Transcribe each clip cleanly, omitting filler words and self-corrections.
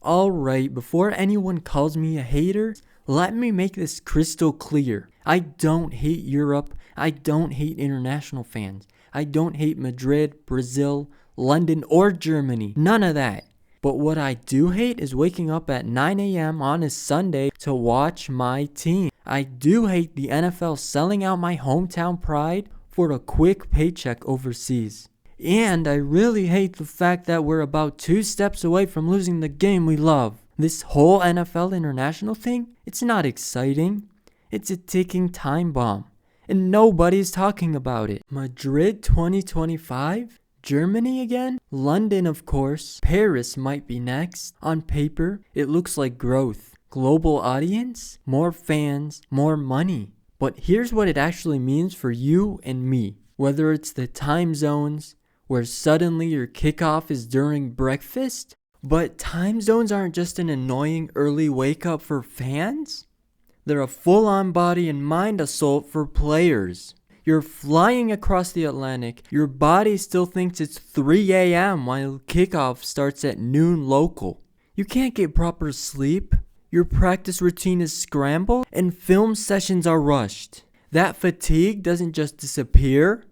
Alright, before anyone calls me a hater, let me make this crystal clear. I don't hate Europe. I don't hate international fans. I don't hate Madrid, Brazil, London, or Germany. None of that. But what I do hate is waking up at 9 a.m. on a Sunday to watch my team. I do hate the NFL selling out my hometown pride for a quick paycheck overseas. And I really hate the fact that we're about 2 steps away from losing the game we love. This whole NFL international thing, it's not exciting. It's a ticking time bomb. And nobody's talking about it. Madrid 2025? Germany again? London, of course. Paris might be next. On paper, it looks like growth. Global audience? More fans, more money. But here's what it actually means for you and me. Whether it's the time zones, where suddenly your kickoff is during breakfast. But time zones aren't just an annoying early wake up for fans. They're a full-on body and mind assault for players. You're flying across the Atlantic. Your body still thinks it's 3 a.m. while kickoff starts at noon local. You can't get proper sleep. Your practice routine is scrambled and film sessions are rushed. That fatigue doesn't just disappear.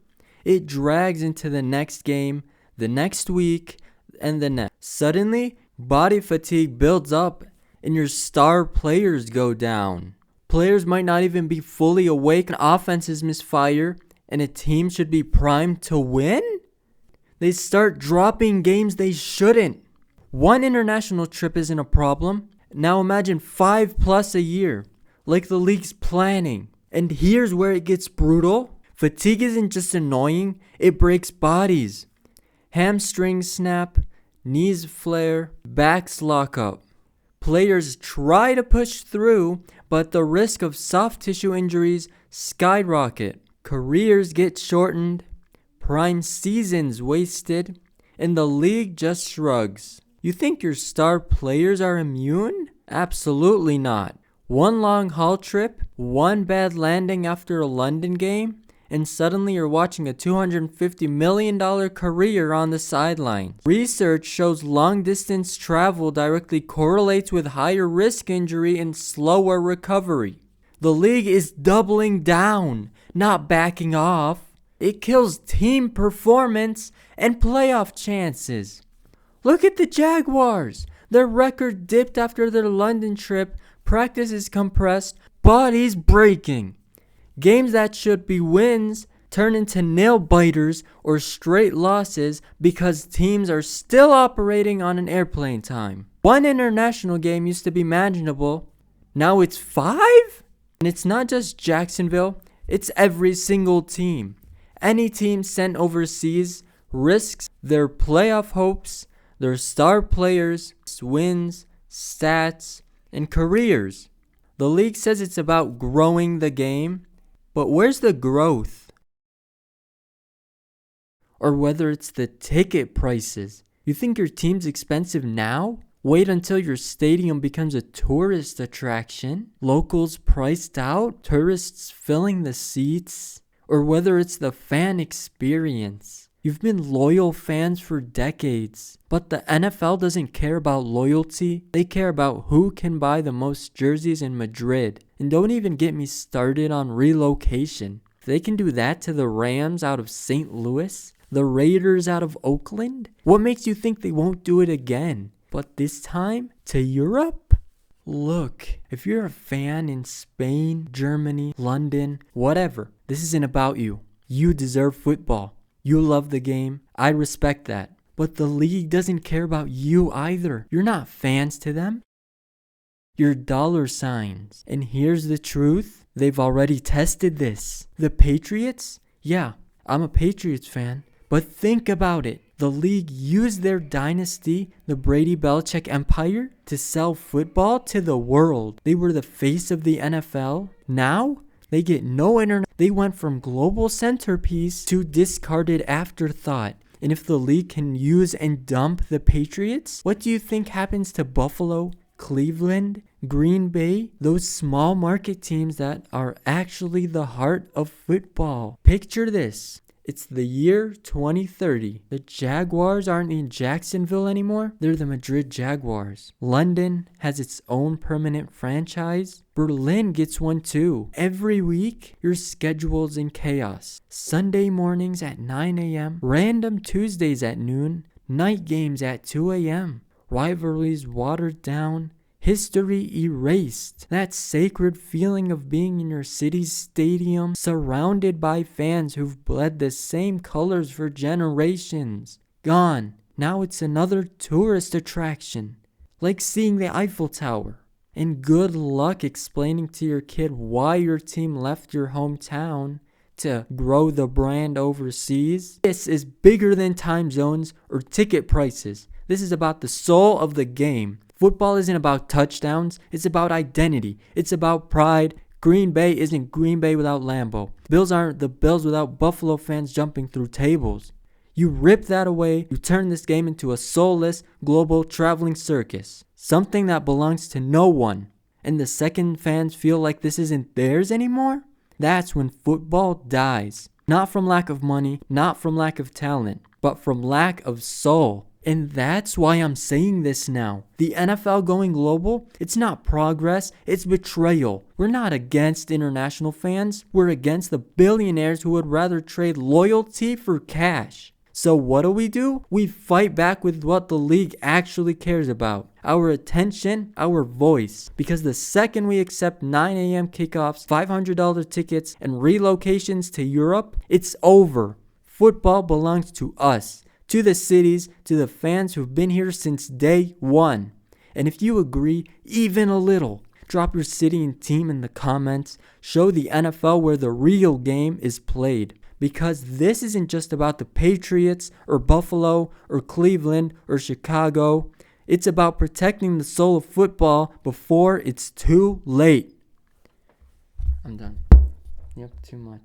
It drags into the next game, the next week, and the next. Suddenly, body fatigue builds up and your star players go down. Players might not even be fully awake and offenses misfire, and a team should be primed to win? They start dropping games they shouldn't. One international trip isn't a problem. Now imagine 5+ a year, like the league's planning. And here's where it gets brutal. Fatigue isn't just annoying, it breaks bodies. Hamstrings snap, knees flare, backs lock up. Players try to push through, but the risk of soft tissue injuries skyrocket. Careers get shortened, prime seasons wasted, and the league just shrugs. You think your star players are immune? Absolutely not. One long haul trip, one bad landing after a London game, and suddenly you're watching a $250 million career on the sidelines. Research shows long-distance travel directly correlates with higher risk injury and slower recovery. The league is doubling down, not backing off. It kills team performance and playoff chances. Look at the Jaguars. Their record dipped after their London trip. Practice is compressed. Bodies breaking. Games that should be wins turn into nail-biters or straight losses because teams are still operating on an airplane time. One international game used to be manageable. Now it's 5? And it's not just Jacksonville. It's every single team. Any team sent overseas risks their playoff hopes, their star players, wins, stats, and careers. The league says it's about growing the game. But where's the growth? Or whether it's the ticket prices. You think your team's expensive now? Wait until your stadium becomes a tourist attraction. Locals priced out, tourists filling the seats. Or whether it's the fan experience. You've been loyal fans for decades, but the NFL doesn't care about loyalty. They care about who can buy the most jerseys in Madrid. And don't even get me started on relocation. If they can do that to the Rams out of St. Louis, the Raiders out of Oakland, what makes you think they won't do it again? But this time, to Europe? Look, if you're a fan in Spain, Germany, London, whatever, this isn't about you. You deserve football. You love the game. I respect that. But the league doesn't care about you either. You're not fans to them. You're dollar signs. And here's the truth. They've already tested this. The Patriots? Yeah, I'm a Patriots fan. But think about it. The league used their dynasty, the Brady-Belichick empire, to sell football to the world. They were the face of the NFL. Now, they get no internet. They went from global centerpiece to discarded afterthought. And if the league can use and dump the Patriots, what do you think happens to Buffalo, Cleveland, Green Bay? Those small market teams that are actually the heart of football. Picture this. It's the year 2030. The Jaguars aren't in Jacksonville anymore. They're the Madrid Jaguars. London has its own permanent franchise. Berlin gets one too. Every week, your schedule's in chaos. Sunday mornings at 9 a.m., random Tuesdays at noon, night games at 2 a.m., rivalries watered down, history erased. That sacred feeling of being in your city's stadium, surrounded by fans who've bled the same colors for generations. Gone. Now it's another tourist attraction, like seeing the Eiffel Tower. And good luck explaining to your kid why your team left your hometown to grow the brand overseas. This is bigger than time zones or ticket prices. This is about the soul of the game. Football isn't about touchdowns, it's about identity. It's about pride. Green Bay isn't Green Bay without Lambeau. Bills aren't the Bills without Buffalo fans jumping through tables. You rip that away, you turn this game into a soulless, global traveling circus. Something that belongs to no one. And the second fans feel like this isn't theirs anymore, that's when football dies. Not from lack of money, not from lack of talent, but from lack of soul. And that's why I'm saying this now. The NFL going global, it's not progress, it's betrayal. We're not against international fans. We're against the billionaires who would rather trade loyalty for cash. So what do? We fight back with what the league actually cares about. Our attention, our voice. Because the second we accept 9 a.m. kickoffs, $500 tickets, and relocations to Europe, it's over. Football belongs to us. To the cities, to the fans who've been here since day one. And if you agree, even a little, drop your city and team in the comments. Show the NFL where the real game is played. Because this isn't just about the Patriots or Buffalo or Cleveland or Chicago. It's about protecting the soul of football before it's too late. I'm done. Yep, too much.